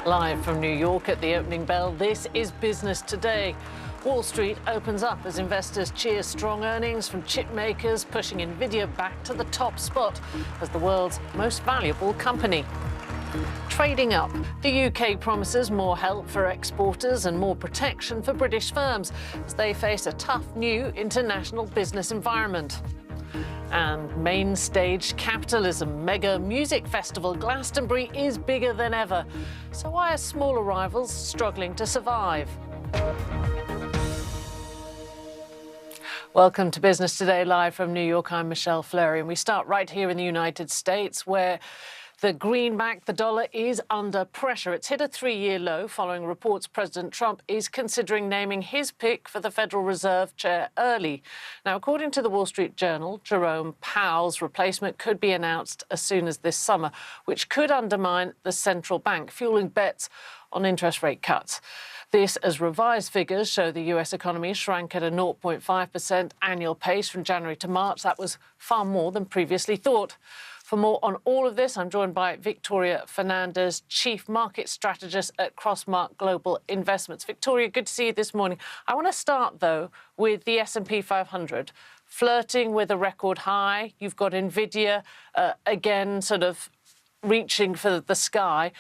Live from New York at the opening bell, this is Business Today. Wall Street opens up as investors cheer strong earnings from chip makers, pushing Nvidia back to the top spot as the world's most valuable company. Trading up, the UK promises more help for exporters and more protection for British firms as they face a tough new international business environment. And main stage capitalism, mega music festival Glastonbury is bigger than ever. So why are smaller rivals struggling to survive? Welcome to Business Today, live from New York. I'm Michelle Fleury, and we start right here in the United States, where the greenback, the dollar, is under pressure. It's hit a three-year low following reports President Trump is considering naming his pick for the Federal Reserve chair early. Now, according to the Wall Street Journal, Jerome Powell's replacement could be announced as soon as this summer, which could undermine the central bank, fueling bets on interest rate cuts. This as revised figures show the US economy shrank at a 0.5% annual pace from January to March. That was far more than previously thought. For more on all of this, I'm joined by Victoria Fernandez, Chief Market Strategist at Crossmark Global Investments. Victoria, good to see you this morning. I want to start, though, with the S&P 500, flirting with a record high. You've got Nvidia, again, sort of reaching for the sky.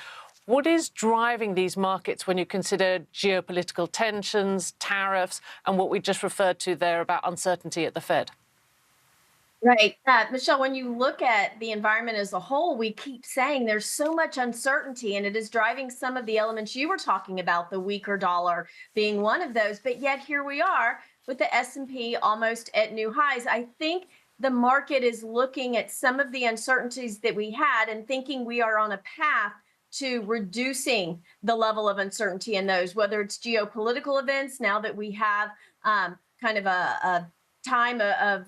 What is driving these markets when you consider geopolitical tensions, tariffs, and what we just referred to there about uncertainty at the Fed? Right. Michelle, when you look at the environment as a whole, we keep saying there's so much uncertainty, and it is driving some of the elements you were talking about, the weaker dollar being one of those. But yet here we are with the S&P almost at new highs. I think the market is looking at some of the uncertainties that we had and thinking we are on a path to reducing the level of uncertainty in those, whether it's geopolitical events, now that we have kind of a time of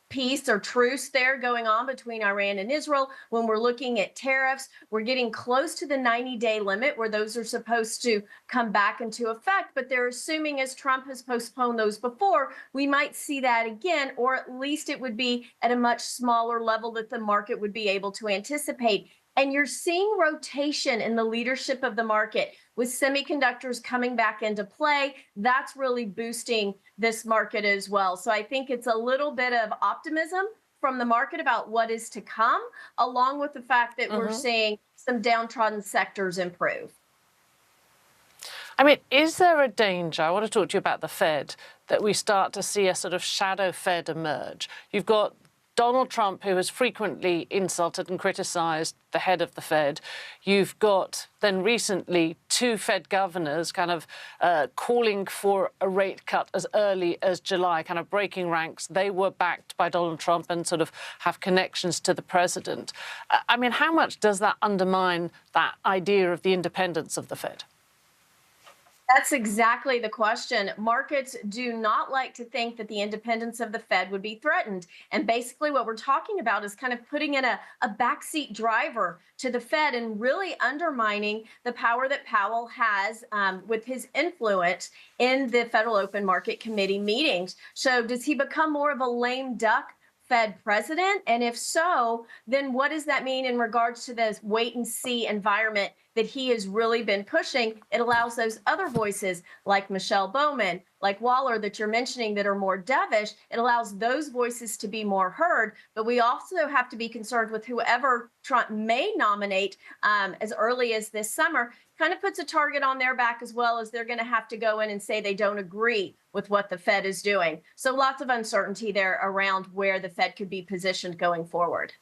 peace or truce there going on between Iran and Israel. When we're looking at tariffs, we're getting close to the 90-day limit where those are supposed to come back into effect. But they're assuming, as Trump has postponed those before, we might see that again, or at least it would be at a much smaller level that the market would be able to anticipate. And you're seeing rotation in the leadership of the market with semiconductors coming back into play. That's really boosting this market as well. So I think it's a little bit of optimism from the market about what is to come, along with the fact that we're seeing some downtrodden sectors improve. I mean, is there a danger, I want to talk to you about the Fed, that we start to see a sort of shadow Fed emerge? You've got Donald Trump, who has frequently insulted and criticized the head of the Fed. You've got then recently two Fed governors kind of calling for a rate cut as early as July, kind of breaking ranks. They were backed by Donald Trump and sort of have connections to the president. I mean, how much does that undermine that idea of the independence of the Fed? That's exactly the question. Markets do not like to think that the independence of the Fed would be threatened. And basically what we're talking about is kind of putting in a backseat driver to the Fed and really undermining the power that Powell has with his influence in the Federal Open Market Committee meetings. So does he become more of a lame duck Fed president? And if so, then what does that mean in regards to this wait and see environment that he has really been pushing? It allows those other voices like Michelle Bowman, like Waller that you're mentioning that are more dovish. It allows those voices to be more heard. But we also have to be concerned with whoever Trump may nominate as early as this summer. Kind of puts a target on their back, as well as they're going to have to go in and say they don't agree with what the Fed is doing. So lots of uncertainty there around where the Fed could be positioned going forward.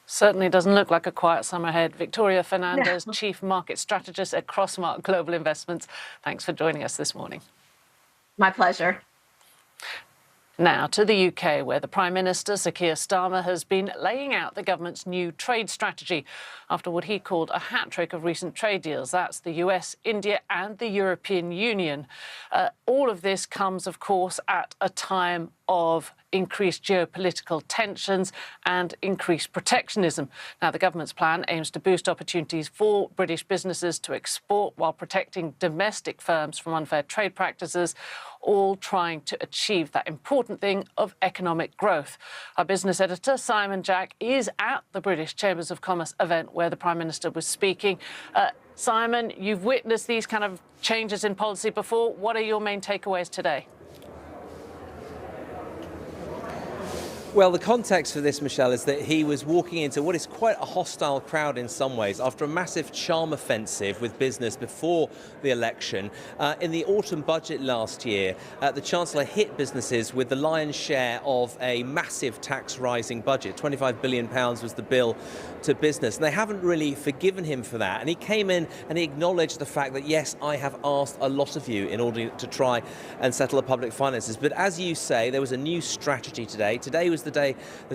Certainly doesn't look like a quiet summer ahead. Victoria Fernandez, Chief Market Strategist at Crossmark Global Investments. Thanks for joining us this morning. My pleasure. Now to the UK, where the Prime Minister, Sir Keir Starmer, has been laying out the government's new trade strategy after what he called a hat-trick of recent trade deals. That's the US, India and the European Union. All of this comes, of course, at a time of increased geopolitical tensions and increased protectionism. Now, the government's plan aims to boost opportunities for British businesses to export while protecting domestic firms from unfair trade practices, all trying to achieve that important thing of economic growth. Our business editor, Simon Jack, is at the British Chambers of Commerce event where the Prime Minister was speaking. Simon, you've witnessed these kind of changes in policy before. What are your main takeaways today? Well, the context for this, Michelle, is that he was walking into what is quite a hostile crowd in some ways after a massive charm offensive with business before the election. In the autumn budget last year, the Chancellor hit businesses with the lion's share of a massive tax rising budget. £25 billion was the bill to business. And they haven't really forgiven him for that. And he came in and he acknowledged the fact that, yes, I have asked a lot of you in order to try and settle the public finances. But as you say, there was a new strategy today. Today was the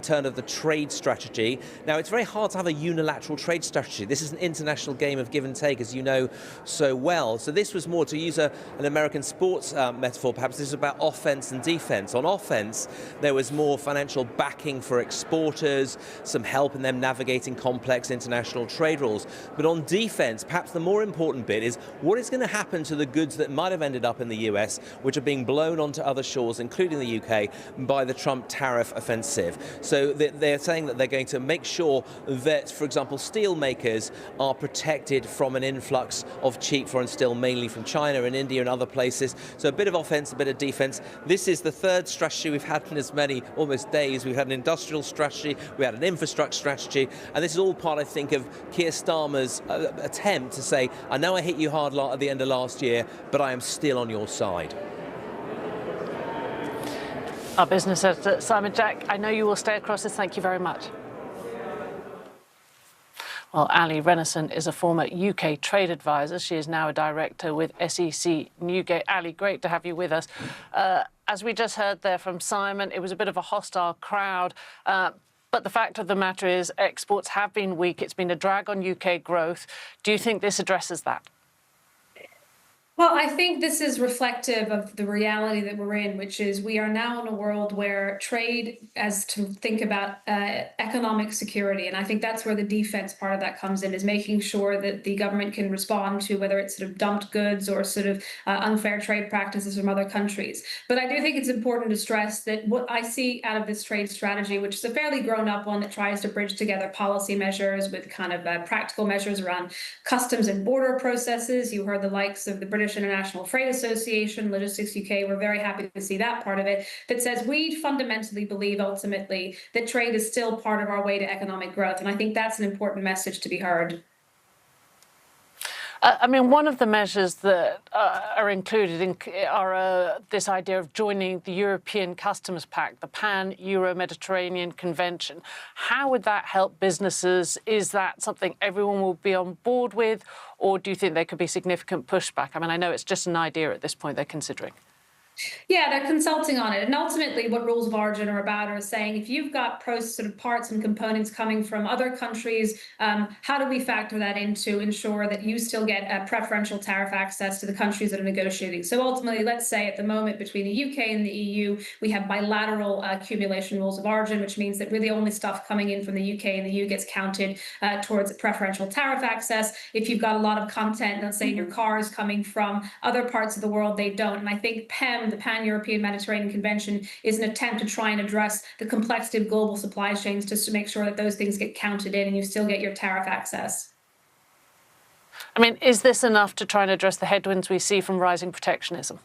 turn of the trade strategy. Now, it's very hard to have a unilateral trade strategy. This is an international game of give and take, as you know so well. So this was more, to use an American sports metaphor, perhaps this is about offense and defense. On offense, there was more financial backing for exporters, some help in them navigating complex international trade rules. But on defense, perhaps the more important bit is what is going to happen to the goods that might have ended up in the US, which are being blown onto other shores, including the UK, by the Trump tariff offensive. So they're saying that they're going to make sure that, for example, steel makers are protected from an influx of cheap foreign steel, mainly from China and India and other places. So a bit of offense, a bit of defense. This is the third strategy we've had in as many almost days. We've had an industrial strategy, we had an infrastructure strategy, and this is all part, I think, of Keir Starmer's attempt to say, I know I hit you hard at the end of last year, but I am still on your side. Our business editor, Simon Jack, I know you will stay across this. Thank you very much. Well, Ali Renison is a former UK trade advisor. She is now a director with SEC Newgate. Ali, great to have you with us. As we just heard there from Simon, it was a bit of a hostile crowd. But the fact of the matter is exports have been weak. It's been a drag on UK growth. Do you think this addresses that? Well, I think this is reflective of the reality that we're in, which is we are now in a world where trade, as to think about economic security, and I think that's where the defense part of that comes in, is making sure that the government can respond to whether it's sort of dumped goods or sort of unfair trade practices from other countries. But I do think it's important to stress that what I see out of this trade strategy, which is a fairly grown-up one that tries to bridge together policy measures with kind of practical measures around customs and border processes. You heard the likes of the British International Freight Association, Logistics UK, we're very happy to see that part of it, that says we fundamentally believe ultimately that trade is still part of our way to economic growth. And I think that's an important message to be heard. I mean, one of the measures that are included in this idea of joining the European Customs Pact, the Pan-Euro-Mediterranean Convention. How would that help businesses? Is that something everyone will be on board with, or do you think there could be significant pushback? I mean, I know it's just an idea at this point they're considering. Yeah, they're consulting on it. And ultimately what rules of origin are about are saying if you've got sort of parts and components coming from other countries, how do we factor that in to ensure that you still get preferential tariff access to the countries that are negotiating? So ultimately, let's say at the moment between the UK and the EU, we have bilateral accumulation rules of origin, which means that really only stuff coming in from the UK and the EU gets counted towards preferential tariff access. If you've got a lot of content, let's say your car is coming from other parts of the world, they don't. And I think PEM, the Pan-European Mediterranean Convention, is an attempt to try and address the complexity of global supply chains just to make sure that those things get counted in and you still get your tariff access. I mean, is this enough to try and address the headwinds we see from rising protectionism?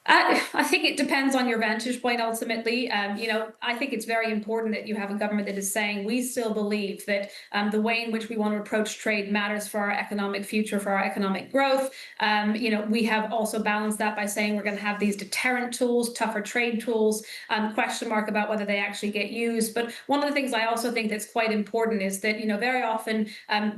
I think it depends on your vantage point, ultimately. I think it's very important that you have a government that is saying we still believe that the way in which we want to approach trade matters for our economic future, for our economic growth. We have also balanced that by saying we're going to have these deterrent tools, tougher trade tools, question mark about whether they actually get used. But one of the things I also think that's quite important is that, very often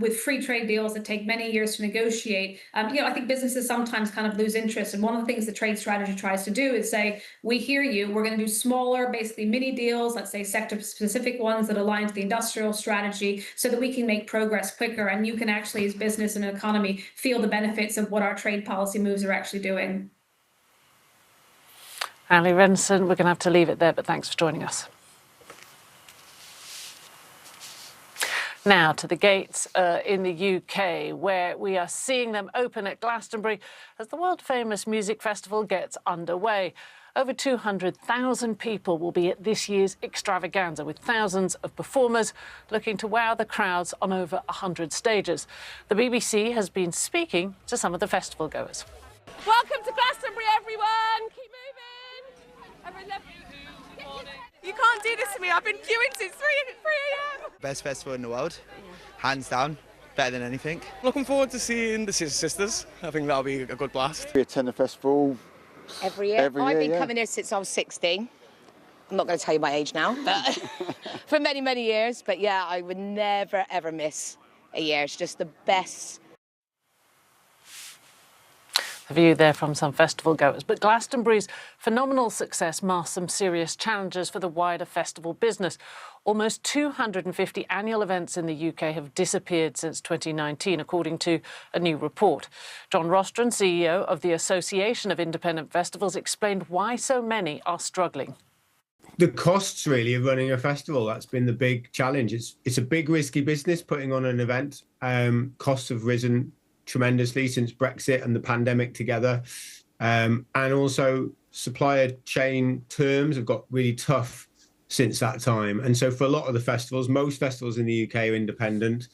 with free trade deals that take many years to negotiate, I think businesses sometimes kind of lose interest. And one of the things the trade strategy tries to do is say, we hear you, we're going to do smaller, basically mini deals, let's say sector specific ones that align to the industrial strategy so that we can make progress quicker and you can actually, as business and economy, feel the benefits of what our trade policy moves are actually doing. Ali Renison, we're going to have to leave it there, but thanks for joining us. Now to the gates in the UK, where we are seeing them open at Glastonbury as the world-famous music festival gets underway. Over 200,000 people will be at this year's extravaganza, with thousands of performers looking to wow the crowds on over 100 stages. The BBC has been speaking to some of the festival goers. Welcome to Glastonbury, everyone. Keep moving. You can't do this to me. I've been queuing since 3 a.m. Best festival in the world, hands down, better than anything. Looking forward to seeing the Sister Sisters. I think that'll be a good blast. We attend the festival every year. I've been coming here since I was 16. I'm not going to tell you my age now, but for many, many years. But yeah, I would never, ever miss a year. It's just the best. A view there from some festival goers. But Glastonbury's phenomenal success masks some serious challenges for the wider festival business. Almost 250 annual events in the UK have disappeared since 2019, according to a new report. John Rostron, CEO of the Association of Independent Festivals, explained why so many are struggling. The costs, really, of running a festival, that's been the big challenge. It's a big, risky business, putting on an event. Costs have risen tremendously since Brexit and the pandemic together. And also supplier chain terms have got really tough since that time. And so for a lot of the festivals, most festivals in the UK are independent.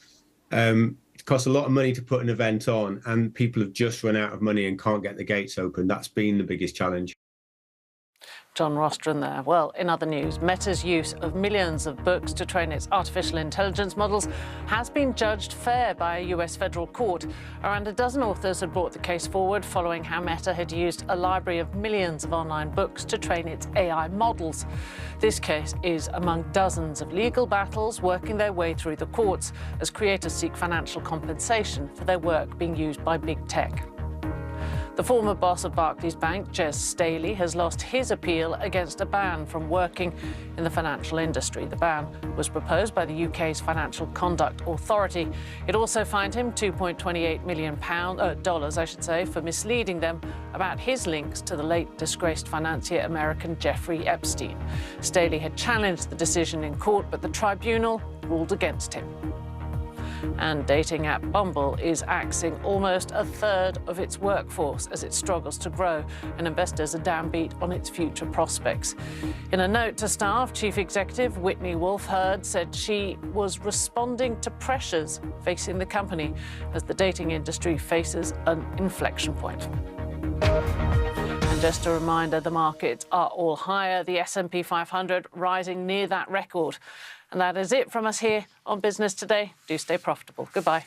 It costs a lot of money to put an event on, and people have just run out of money and can't get the gates open. That's been the biggest challenge. John Rostron there. Well, in other news, Meta's use of millions of books to train its artificial intelligence models has been judged fair by a US federal court. Around a dozen authors had brought the case forward following how Meta had used a library of millions of online books to train its AI models. This case is among dozens of legal battles working their way through the courts as creators seek financial compensation for their work being used by big tech. The former boss of Barclays Bank, Jes Staley, has lost his appeal against a ban from working in the financial industry. The ban was proposed by the UK's Financial Conduct Authority. It also fined him $2.28 million for misleading them about his links to the late disgraced financier American Jeffrey Epstein. Staley had challenged the decision in court, but the tribunal ruled against him. And dating app Bumble is axing almost a third of its workforce as it struggles to grow, and investors are downbeat on its future prospects. In a note to staff, Chief Executive Whitney Wolfe Herd said she was responding to pressures facing the company as the dating industry faces an inflection point. And just a reminder, the markets are all higher, the S&P 500 rising near that record. And that is it from us here on Business Today. Do stay profitable. Goodbye.